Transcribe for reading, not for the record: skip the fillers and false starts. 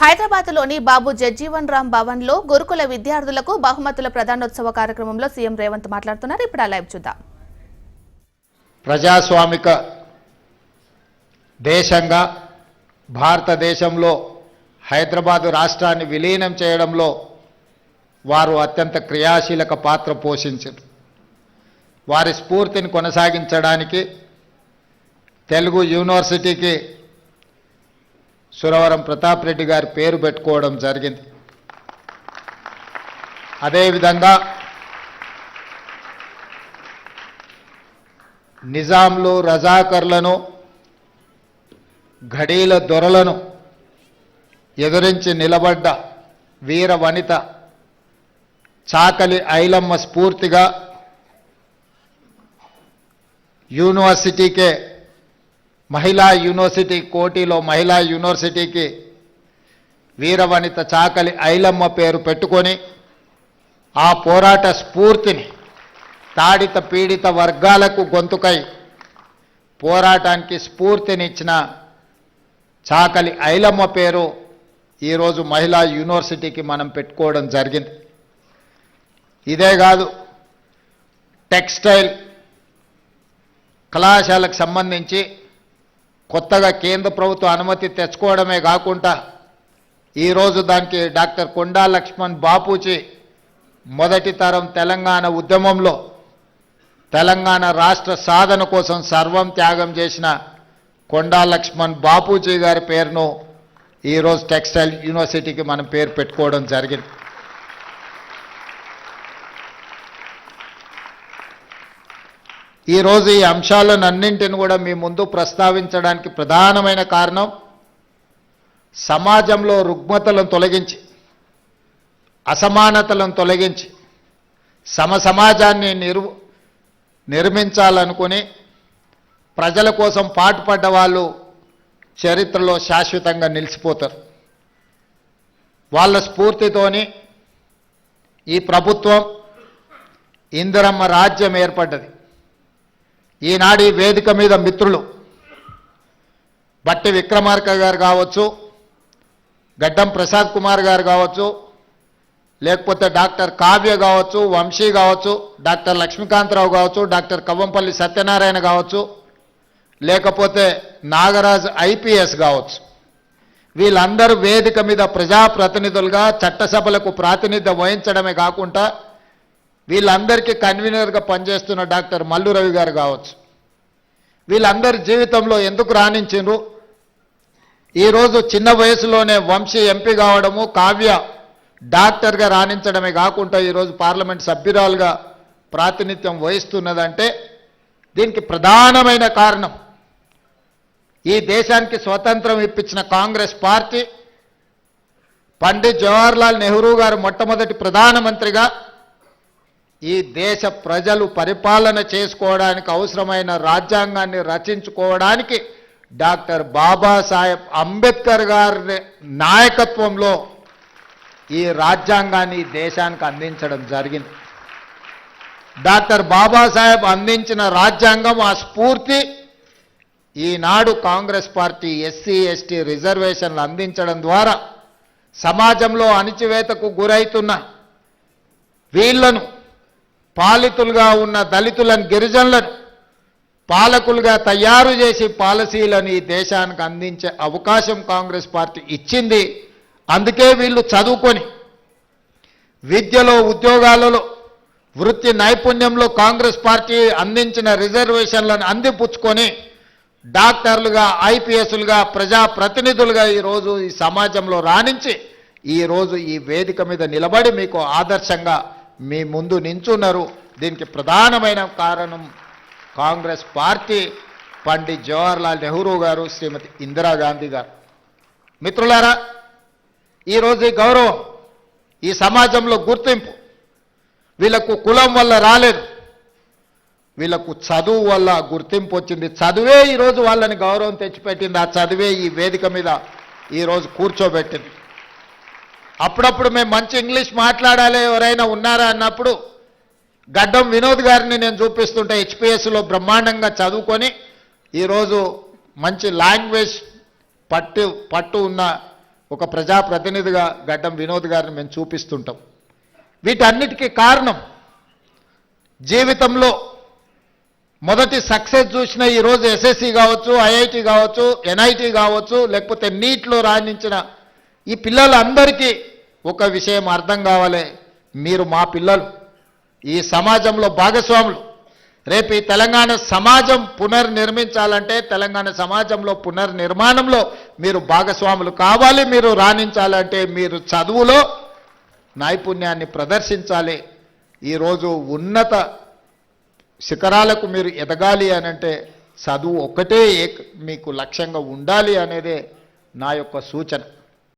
హైదరాబాద్లోని బాబు జగ్జీవన్ రామ్ భవన్లో గురుకుల విద్యార్థులకు బహుమతుల ప్రదానోత్సవ కార్యక్రమంలో సీఎం రేవంత్ మాట్లాడుతున్నారు. ఇప్పుడు ఆ లైవ్ చూద్దాం. ప్రజాస్వామిక దేశంగా భారతదేశంలో హైదరాబాదు రాష్ట్రాన్ని విలీనం చేయడంలో వారు అత్యంత క్రియాశీలక పాత్ర పోషించారు. వారి స్ఫూర్తిని కొనసాగించడానికి తెలుగు యూనివర్సిటీకి సురవరం ప్రతాప్ రెడ్డి గారి పేరు పెట్టుకోవడం జరిగింది. అదేవిధంగా నిజాంలు రజాకర్లను ఘడీల దొరలను ఎదురించి నిలబడ్డ వీర వనిత చాకలి ఐలమ్మ స్ఫూర్తిగా యూనివర్సిటీకే మహిళా యూనివర్సిటీ కోటిలో మహిళా యూనివర్సిటీకి వీరవనిత చాకలి ఐలమ్మ పేరు పెట్టుకొని ఆ పోరాట స్ఫూర్తిని తాడిత పీడిత వర్గాలకు గొంతుకై పోరాటానికి స్ఫూర్తినిచ్చిన చాకలి ఐలమ్మ పేరు ఈరోజు మహిళా యూనివర్సిటీకి మనం పెట్టుకోవడం జరిగింది. ఇదే కాదు, టెక్స్టైల్ కళాశాలకు సంబంధించి కొత్తగా కేంద్ర ప్రభుత్వం అనుమతి తెచ్చుకోవడమే కాకుండా ఈరోజు దానికి డాక్టర్ కొండా లక్ష్మణ్ బాపూజీ మొదటి తరం తెలంగాణ ఉద్యమంలో తెలంగాణ రాష్ట్ర సాధన కోసం సర్వం త్యాగం చేసిన కొండా లక్ష్మణ్ బాపూజీ గారి పేరును ఈరోజు టెక్స్టైల్ యూనివర్సిటీకి మనం పేరు పెట్టుకోవడం జరిగింది. ఈరోజు ఈ అంశాలను అన్నింటిని కూడా మీ ముందు ప్రస్తావించడానికి ప్రధానమైన కారణం సమాజంలో రుగ్మతలను తొలగించి అసమానతలను తొలగించి సమసమాజాన్ని నిర్మించాలనుకుని ప్రజల కోసం పాటుపడ్డ వాళ్ళు చరిత్రలో శాశ్వతంగా నిలిచిపోతారు. వాళ్ళ స్ఫూర్తితోని ఈ ప్రభుత్వం ఇందిరమ్మ రాజ్యం ఏర్పడ్డది. ఈనాడు ఈ వేదిక మీద మిత్రులు బట్టి విక్రమార్క గారు కావచ్చు, గడ్డం ప్రసాద్ కుమార్ గారు కావచ్చు, లేకపోతే డాక్టర్ కావ్య కావచ్చు, వంశీ కావచ్చు, డాక్టర్ లక్ష్మీకాంతరావు కావచ్చు, డాక్టర్ కవ్వంపల్లి సత్యనారాయణ కావచ్చు, లేకపోతే నాగరాజ్ ఐపీఎస్ కావచ్చు, వీళ్ళందరూ వేదిక మీద ప్రజాప్రతినిధులుగా చట్టసభలకు ప్రాతినిధ్యం వహించడమే కాకుండా వీళ్ళందరికీ కన్వీనర్గా పనిచేస్తున్న డాక్టర్ మల్లు రవి గారు కావచ్చు, వీళ్ళందరి జీవితంలో ఎందుకు రాణించిండ్రు? ఈరోజు చిన్న వయసులోనే వంశీ ఎంపీ కావడము, కావ్య డాక్టర్గా రాణించడమే కాకుండా ఈరోజు పార్లమెంట్ సభ్యురాలుగా ప్రాతినిధ్యం వహిస్తున్నదంటే దీనికి ప్రధానమైన కారణం ఈ దేశానికి స్వతంత్రం ఇప్పించిన కాంగ్రెస్ పార్టీ, పండిత్ జవహర్లాల్ నెహ్రూ గారు మొట్టమొదటి ప్రధానమంత్రిగా ఈ దేశ ప్రజలు పరిపాలన చేసుకోవడానికి అవసరమైన రాజ్యాంగాన్ని రచించుకోవడానికి డాక్టర్ బాబాసాహెబ్ అంబేద్కర్ గారి నాయకత్వంలో ఈ రాజ్యాంగాన్ని దేశానికి అందించడం జరిగింది. డాక్టర్ బాబాసాహెబ్ అందించిన రాజ్యాంగం, ఆ స్ఫూర్తి ఈనాడు కాంగ్రెస్ పార్టీ ఎస్సీ ఎస్టీ రిజర్వేషన్లు అందించడం ద్వారా సమాజంలో అణిచివేతకు గురైతున్న వీళ్లను, పాలితులుగా ఉన్న దళితులను, గిరిజనులను పాలకులుగా తయారు చేసి పాలసీలను ఈ దేశానికి అందించే అవకాశం కాంగ్రెస్ పార్టీ ఇచ్చింది. అందుకే వీళ్ళు చదువుకొని విద్యలో, ఉద్యోగాలలో, వృత్తి నైపుణ్యంలో కాంగ్రెస్ పార్టీ అందించిన రిజర్వేషన్లను అందిపుచ్చుకొని డాక్టర్లుగా, ఐపీఎస్లుగా, ప్రజాప్రతినిధులుగా ఈరోజు ఈ సమాజంలో రాణించి ఈరోజు ఈ వేదిక మీద నిలబడి మీకు ఆదర్శంగా మీ ముందు నించున్నారు. దీనికి ప్రధానమైన కారణం కాంగ్రెస్ పార్టీ, పండిత్ జవహర్లాల్ నెహ్రూ గారు, శ్రీమతి ఇందిరాగాంధీ గారు. మిత్రులారా, ఈరోజు ఈ గౌరవం, ఈ సమాజంలో గుర్తింపు వీళ్ళకు కులం వల్ల రాలేదు, వీళ్ళకు చదువు వల్ల గుర్తింపు వచ్చింది. చదువే ఈరోజు వాళ్ళని గౌరవం తెచ్చిపెట్టింది. ఆ చదివే ఈ వేదిక మీద ఈరోజు కూర్చోబెట్టింది. అప్పుడప్పుడు మేము మంచి ఇంగ్లీష్ మాట్లాడాలి ఎవరైనా ఉన్నారా అన్నప్పుడు గడ్డం వినోద్ గారిని నేను చూపిస్తుంటే హెచ్పిఎస్లో బ్రహ్మాండంగా చదువుకొని ఈరోజు మంచి లాంగ్వేజ్ పట్టు ఉన్న ఒక ప్రజాప్రతినిధిగా గడ్డం వినోద్ గారిని మేము చూపిస్తుంటాం. వీటన్నిటికీ కారణం జీవితంలో మొదటి సక్సెస్ చూసిన ఈరోజు ఎస్ఎస్సి కావచ్చు, ఐఐటి కావచ్చు, ఎన్ఐటి కావచ్చు, లేకపోతే నీట్లో రాణించిన ఈ పిల్లలందరికీ ఒక విషయం అర్థం కావాలి, మీరు మా పిల్లలు, ఈ సమాజంలో భాగస్వాములు. రేపు ఈ తెలంగాణ సమాజం పునర్నిర్మించాలంటే, తెలంగాణ సమాజంలో పునర్నిర్మాణంలో మీరు భాగస్వాములు కావాలి. మీరు రాణించాలంటే మీరు చదువులో నైపుణ్యాన్ని ప్రదర్శించాలి. ఈరోజు ఉన్నత శిఖరాలకు మీరు ఎదగాలి అని అంటే చదువు ఒక్కటే మీకు లక్ష్యంగా ఉండాలి అనేదే నా యొక్క సూచన.